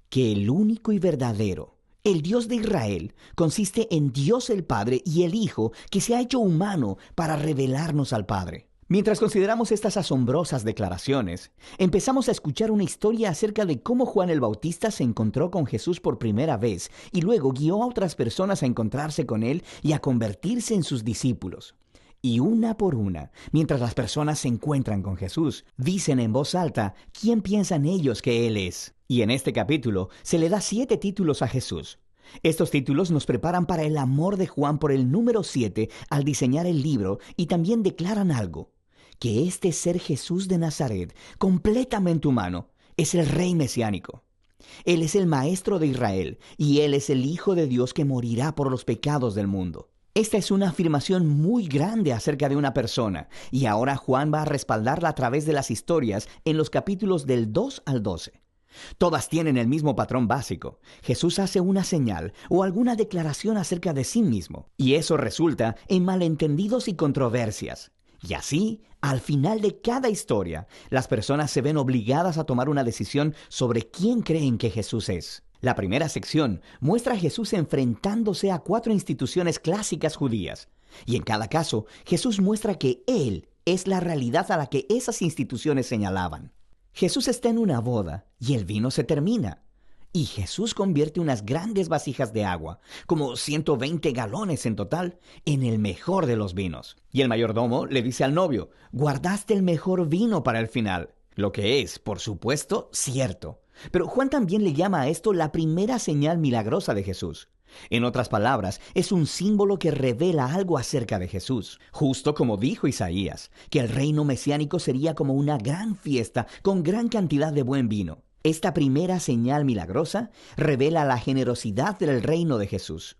que el único y verdadero, el Dios de Israel, consiste en Dios el Padre y el Hijo que se ha hecho humano para revelarnos al Padre. Mientras consideramos estas asombrosas declaraciones, empezamos a escuchar una historia acerca de cómo Juan el Bautista se encontró con Jesús por primera vez y luego guió a otras personas a encontrarse con él y a convertirse en sus discípulos. Y una por una, mientras las personas se encuentran con Jesús, dicen en voz alta quién piensan ellos que Él es. Y en este capítulo se le da 7 títulos a Jesús. Estos títulos nos preparan para el amor de Juan por el número 7 al diseñar el libro y también declaran algo, que este ser Jesús de Nazaret, completamente humano, es el Rey mesiánico. Él es el Maestro de Israel y Él es el Hijo de Dios que morirá por los pecados del mundo. Esta es una afirmación muy grande acerca de una persona, y ahora Juan va a respaldarla a través de las historias en los capítulos del 2 al 12. Todas tienen el mismo patrón básico. Jesús hace una señal o alguna declaración acerca de sí mismo, y eso resulta en malentendidos y controversias. Y así, al final de cada historia, las personas se ven obligadas a tomar una decisión sobre quién creen que Jesús es. La primera sección muestra a Jesús enfrentándose a 4 instituciones clásicas judías. Y en cada caso, Jesús muestra que Él es la realidad a la que esas instituciones señalaban. Jesús está en una boda y el vino se termina. Y Jesús convierte unas grandes vasijas de agua, como 120 galones en total, en el mejor de los vinos. Y el mayordomo le dice al novio, guardaste el mejor vino para el final. Lo que es, por supuesto, cierto. Pero Juan también le llama a esto la primera señal milagrosa de Jesús. En otras palabras, es un símbolo que revela algo acerca de Jesús. Justo como dijo Isaías, que el reino mesiánico sería como una gran fiesta con gran cantidad de buen vino. Esta primera señal milagrosa revela la generosidad del reino de Jesús.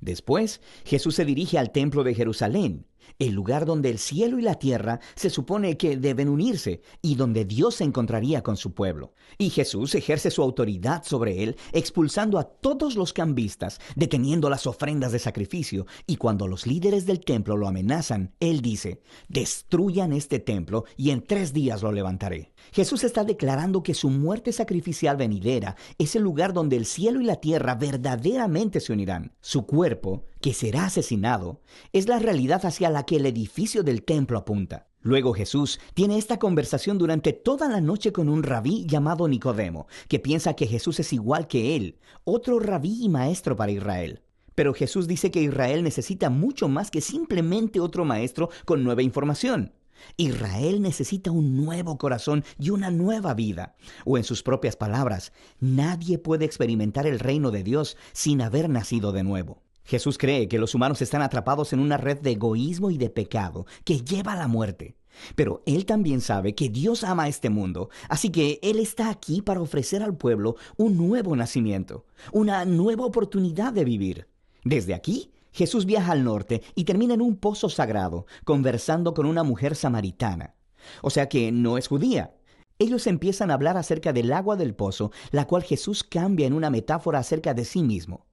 Después, Jesús se dirige al templo de Jerusalén, el lugar donde el cielo y la tierra se supone que deben unirse y donde Dios se encontraría con su pueblo. Y Jesús ejerce su autoridad sobre él, expulsando a todos los cambistas, deteniendo las ofrendas de sacrificio, y cuando los líderes del templo lo amenazan, él dice, destruyan este templo y en 3 días lo levantaré. Jesús está declarando que su muerte sacrificial venidera es el lugar donde el cielo y la tierra verdaderamente se unirán. Su cuerpo, que será asesinado, es la realidad hacia la que el edificio del templo apunta. Luego Jesús tiene esta conversación durante toda la noche con un rabí llamado Nicodemo, que piensa que Jesús es igual que él, otro rabí y maestro para Israel. Pero Jesús dice que Israel necesita mucho más que simplemente otro maestro con nueva información. Israel necesita un nuevo corazón y una nueva vida. O en sus propias palabras, nadie puede experimentar el reino de Dios sin haber nacido de nuevo. Jesús cree que los humanos están atrapados en una red de egoísmo y de pecado que lleva a la muerte. Pero Él también sabe que Dios ama a este mundo, así que Él está aquí para ofrecer al pueblo un nuevo nacimiento, una nueva oportunidad de vivir. Desde aquí, Jesús viaja al norte y termina en un pozo sagrado, conversando con una mujer samaritana. O sea que no es judía. Ellos empiezan a hablar acerca del agua del pozo, la cual Jesús cambia en una metáfora acerca de sí mismo.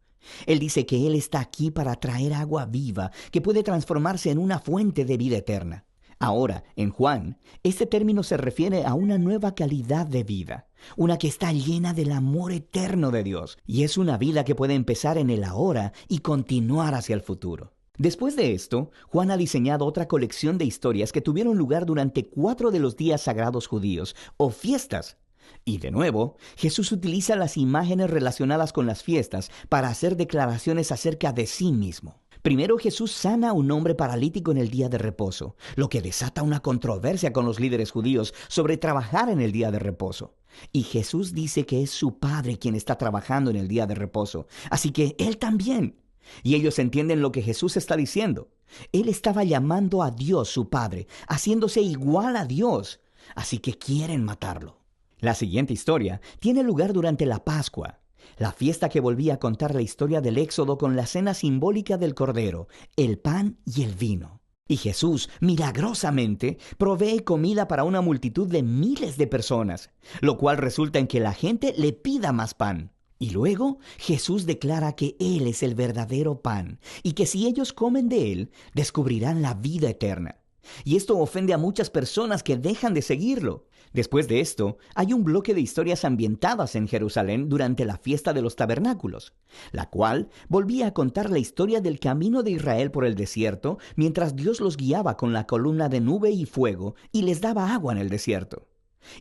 Él dice que Él está aquí para traer agua viva que puede transformarse en una fuente de vida eterna. Ahora, en Juan, este término se refiere a una nueva calidad de vida, una que está llena del amor eterno de Dios, y es una vida que puede empezar en el ahora y continuar hacia el futuro. Después de esto, Juan ha diseñado otra colección de historias que tuvieron lugar durante 4 de los días sagrados judíos, o fiestas. Y de nuevo, Jesús utiliza las imágenes relacionadas con las fiestas para hacer declaraciones acerca de sí mismo. Primero, Jesús sana a un hombre paralítico en el día de reposo, lo que desata una controversia con los líderes judíos sobre trabajar en el día de reposo. Y Jesús dice que es su Padre quien está trabajando en el día de reposo, así que Él también. Y ellos entienden lo que Jesús está diciendo. Él estaba llamando a Dios su Padre, haciéndose igual a Dios, así que quieren matarlo. La siguiente historia tiene lugar durante la Pascua, la fiesta que volvía a contar la historia del Éxodo con la cena simbólica del Cordero, el pan y el vino. Y Jesús, milagrosamente, provee comida para una multitud de miles de personas, lo cual resulta en que la gente le pida más pan. Y luego Jesús declara que Él es el verdadero pan y que si ellos comen de Él, descubrirán la vida eterna. Y esto ofende a muchas personas que dejan de seguirlo. Después de esto, hay un bloque de historias ambientadas en Jerusalén durante la fiesta de los tabernáculos, la cual volvía a contar la historia del camino de Israel por el desierto mientras Dios los guiaba con la columna de nube y fuego y les daba agua en el desierto.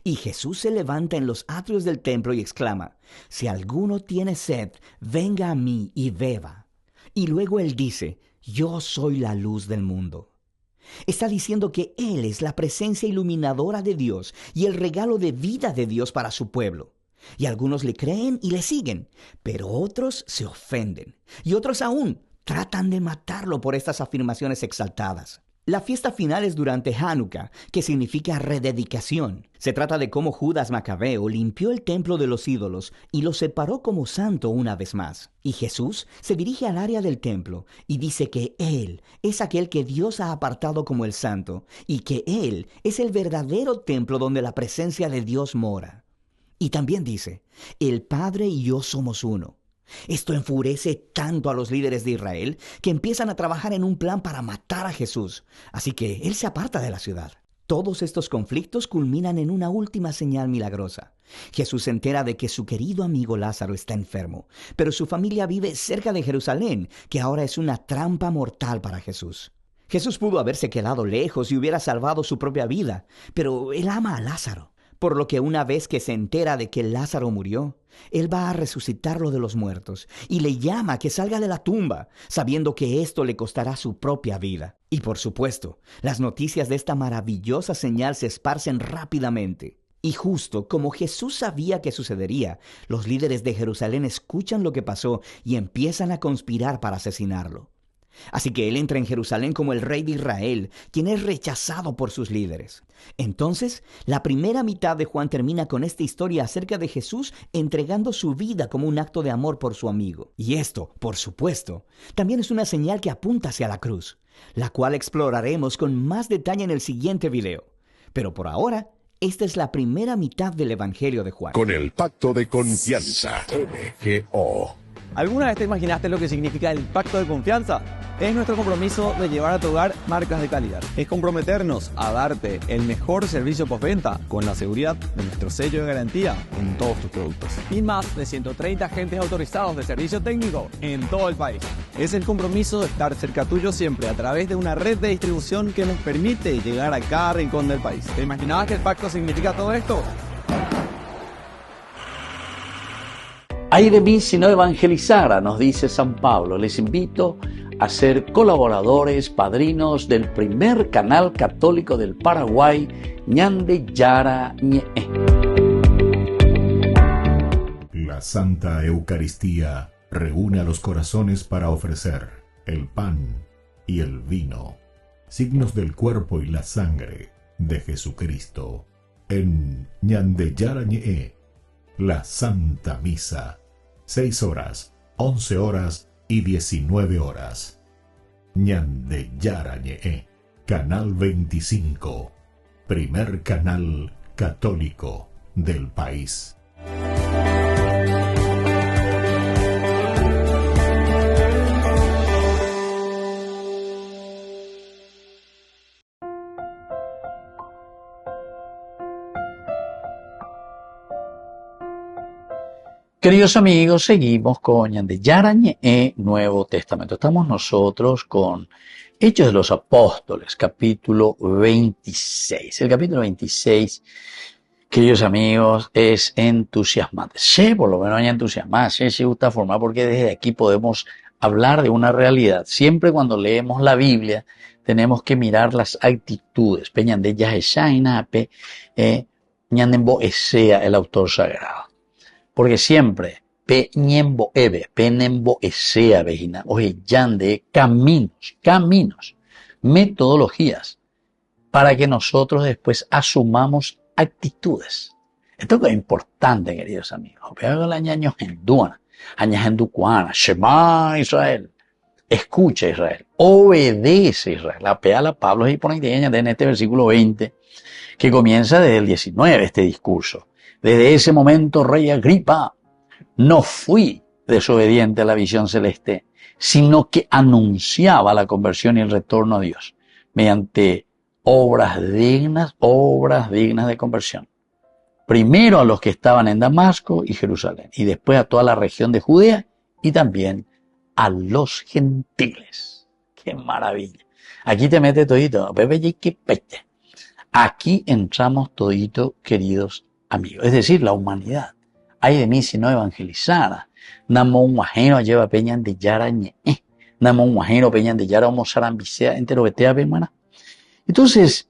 Y Jesús se levanta en los atrios del templo y exclama: «Si alguno tiene sed, venga a mí y beba». Y luego Él dice: «Yo soy la luz del mundo». Está diciendo que Él es la presencia iluminadora de Dios y el regalo de vida de Dios para su pueblo. Y algunos le creen y le siguen, pero otros se ofenden. Y otros aún tratan de matarlo por estas afirmaciones exaltadas. La fiesta final es durante Hanukkah, que significa rededicación. Se trata de cómo Judas Macabeo limpió el templo de los ídolos y lo separó como santo una vez más. Y Jesús se dirige al área del templo y dice que Él es aquel que Dios ha apartado como el santo y que Él es el verdadero templo donde la presencia de Dios mora. Y también dice: «El Padre y yo somos uno». Esto enfurece tanto a los líderes de Israel que empiezan a trabajar en un plan para matar a Jesús. Así que Él se aparta de la ciudad. Todos estos conflictos culminan en una última señal milagrosa. Jesús se entera de que su querido amigo Lázaro está enfermo, pero su familia vive cerca de Jerusalén, que ahora es una trampa mortal para Jesús. Jesús pudo haberse quedado lejos y hubiera salvado su propia vida, pero Él ama a Lázaro. Por lo que una vez que se entera de que Lázaro murió, Él va a resucitarlo de los muertos y le llama a que salga de la tumba, sabiendo que esto le costará su propia vida. Y por supuesto, las noticias de esta maravillosa señal se esparcen rápidamente. Y justo como Jesús sabía que sucedería, los líderes de Jerusalén escuchan lo que pasó y empiezan a conspirar para asesinarlo. Así que Él entra en Jerusalén como el rey de Israel, quien es rechazado por sus líderes. Entonces, la primera mitad de Juan termina con esta historia acerca de Jesús entregando su vida como un acto de amor por su amigo. Y esto, por supuesto, también es una señal que apunta hacia la cruz, la cual exploraremos con más detalle en el siguiente video. Pero por ahora, esta es la primera mitad del Evangelio de Juan. Con el pacto de confianza, MGO. ¿Alguna vez te imaginaste lo que significa el pacto de confianza? Es nuestro compromiso de llevar a tu hogar marcas de calidad. Es comprometernos a darte el mejor servicio postventa con la seguridad de nuestro sello de garantía en todos tus productos. Y más de 130 agentes autorizados de servicio técnico en todo el país. Es el compromiso de estar cerca tuyo siempre a través de una red de distribución que nos permite llegar a cada rincón del país. ¿Te imaginabas que el pacto significa todo esto? Ay de mí si no evangelizara, nos dice San Pablo. Les invito a ser colaboradores, padrinos del primer canal católico del Paraguay, Ñande Yara Ñe. La Santa Eucaristía reúne a los corazones para ofrecer el pan y el vino, signos del cuerpo y la sangre de Jesucristo. En Ñande Yara Ñe, la Santa Misa, 6 horas, 11 horas y 19 horas. Ñande Yara Ñe, Canal 25, primer canal católico del país. Queridos amigos, seguimos con Ñande Yara Ñe, Nuevo Testamento. Estamos nosotros con Hechos de los Apóstoles, capítulo 26. El capítulo 26, queridos amigos, es entusiasmante. Sí, por lo menos hay entusiasmante, sí, se gusta formar, porque desde aquí podemos hablar de una realidad. Siempre cuando leemos la Biblia, tenemos que mirar las actitudes. Ñande Yaeshaina, Ñandembo Esea, el autor sagrado. Porque siempre, Peñembo Ebe, Penembo Esea, Vejina, oye, Yande, caminos, metodologías, para que nosotros después asumamos actitudes. Esto es importante, queridos amigos. Pero la añaño henduana, añajenducuana, Shema Israel. Escucha Israel, obedece Israel. La peala Pablo y pone en este versículo 20, que comienza desde el 19, este discurso. Desde ese momento, rey Agripa, no fui desobediente a la visión celeste, sino que anunciaba la conversión y el retorno a Dios mediante obras dignas de conversión. primero a los que estaban en Damasco y Jerusalén, y después a toda la región de Judea y también a los gentiles. ¡Qué maravilla! Aquí te mete todito. Aquí entramos todito, queridos amigos. Es decir, la humanidad. Ay de mí si no evangelizara. Namo un guajero lleva peñan de yara ñe. Namo un guajero peñan de yara homo sarambicea entero betea bemana. Entonces,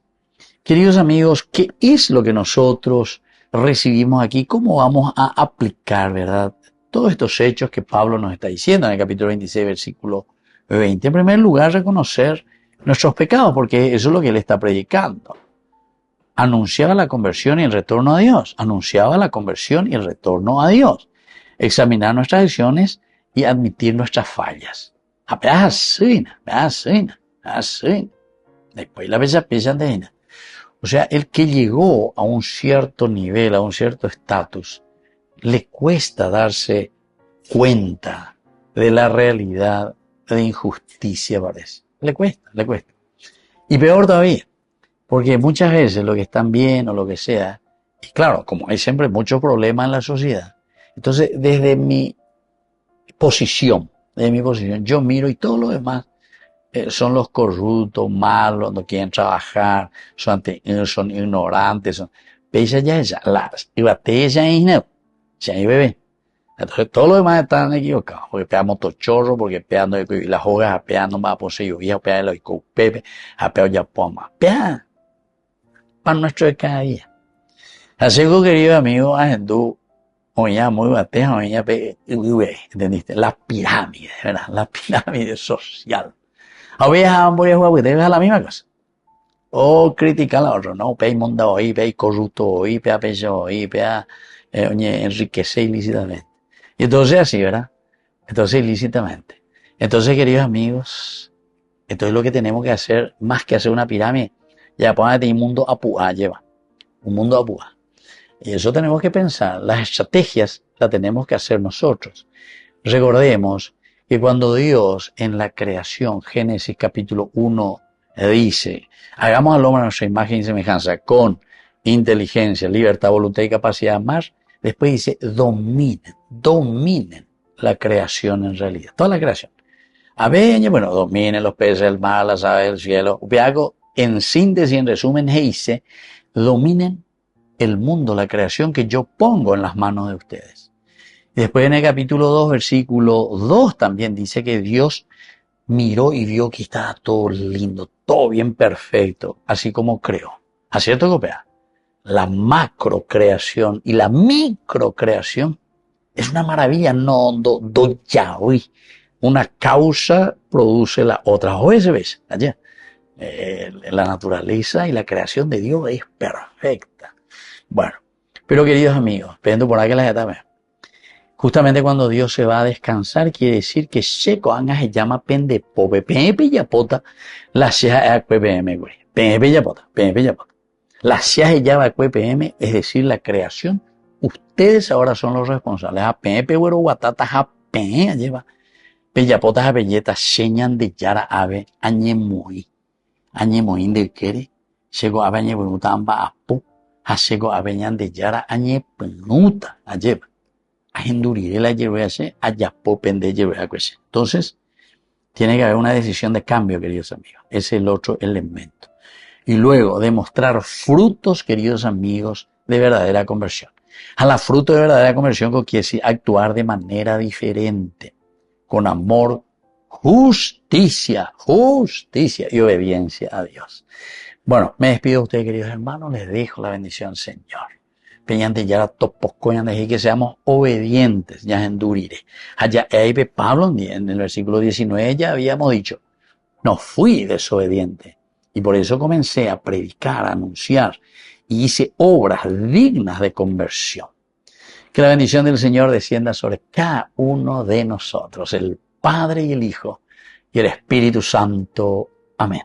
queridos amigos, ¿qué es lo que nosotros recibimos aquí? ¿Cómo vamos a aplicar, verdad, todos estos hechos que Pablo nos está diciendo en el capítulo 26, versículo 20? En primer lugar, reconocer nuestros pecados, porque eso es lo que él está predicando. Anunciaba la conversión y el retorno a Dios. Anunciaba la conversión y el retorno a Dios. Examinar nuestras acciones y admitir nuestras fallas. Después la bella de. O sea, el que llegó a un cierto nivel, a un cierto estatus, le cuesta darse cuenta de la realidad de injusticia, parece. Le cuesta. Y peor todavía, porque muchas veces lo que están bien o lo que sea, y claro, como hay siempre muchos problemas en la sociedad, entonces desde mi posición, yo miro y todo lo demás son los corruptos, malos, no quieren trabajar, son ignorantes, entonces todos los demás están equivocados, porque pegan motochorro, porque pegan las hojas, pegan no va a poseer viejo, pegan los pepe, pegan ya poma, pegan para nuestro de cada día. Así que, querido amigo, Agendú, oña muy bateja, oña ¿entendiste? La pirámide, ¿verdad? La pirámide social. A veces ambos es la misma cosa. O criticar a otro, ¿no? Pei monda hoy, pei corrupto hoy, pei pecho hoy, pei enriquecer ilícitamente. Y entonces así, ¿verdad? Entonces ilícitamente. Entonces, queridos amigos, entonces lo que tenemos que hacer, más que hacer una pirámide, ya póngate un mundo apúa, lleva. Un mundo apúa. Y eso tenemos que pensar. Las estrategias las tenemos que hacer nosotros. Recordemos que cuando Dios en la creación, Génesis capítulo 1, dice, hagamos al hombre a nuestra imagen y semejanza, con inteligencia, libertad, voluntad y capacidad de amar, después dice, dominen la creación en realidad, toda la creación. A ver, bueno, dominen los peces del mar, las aves del cielo. En síntesis, en resumen, dice, dominen el mundo, la creación que yo pongo en las manos de ustedes. Y después en el capítulo 2, versículo 2 también dice que Dios miró y vio que estaba todo lindo, todo bien perfecto, así como creó. ¿A cierto, copia? La macrocreación y la microcreación es una maravilla, no do yaoi. Una causa produce la otra. O ese ves, allá. La naturaleza y la creación de Dios es perfecta. Bueno, pero queridos amigos, viendo por aquí la etapa. Justamente cuando Dios se va a descansar, quiere decir que Checo Anga se llama pendepope, pepe yapota, la sea PPM, güey. Pepe yapota. La sea se llama PPM, es decir, la creación. Ustedes ahora son los responsables. A pepe, güero, guatata, a pe, lleva. Peyapotas a belleta, señan de yara ave, añemoy. Añemoy de quere, Checo ave añebunuta amba apu, a Checo ave ñan de yara añepenuta, a lleva. Entonces, tiene que haber una decisión de cambio, queridos amigos. Ese es el otro elemento. Y luego, demostrar frutos, queridos amigos, de verdadera conversión. A la fruto de verdadera conversión quiere decir actuar de manera diferente, con amor, justicia y obediencia a Dios. Bueno, me despido de ustedes, queridos hermanos. Les dejo la bendición, Señor. Peñante ya toposcoyan de que seamos obedientes, ya endurire. Allá Pablo en el versículo 19 ya habíamos dicho, no fui desobediente y por eso comencé a predicar, a anunciar y hice obras dignas de conversión. Que la bendición del Señor descienda sobre cada uno de nosotros, el Padre y el Hijo y el Espíritu Santo. Amén.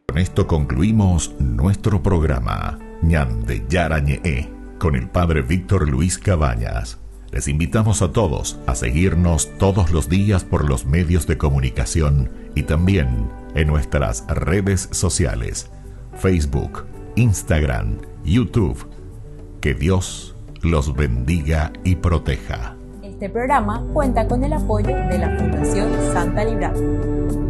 Con esto concluimos nuestro programa Ñande Yarañe con el Padre Víctor Luis Cabañas. Les invitamos a todos a seguirnos todos los días por los medios de comunicación y también en nuestras redes sociales, Facebook, Instagram, YouTube. Que Dios los bendiga y proteja. Este programa cuenta con el apoyo de la Fundación Santa Librada.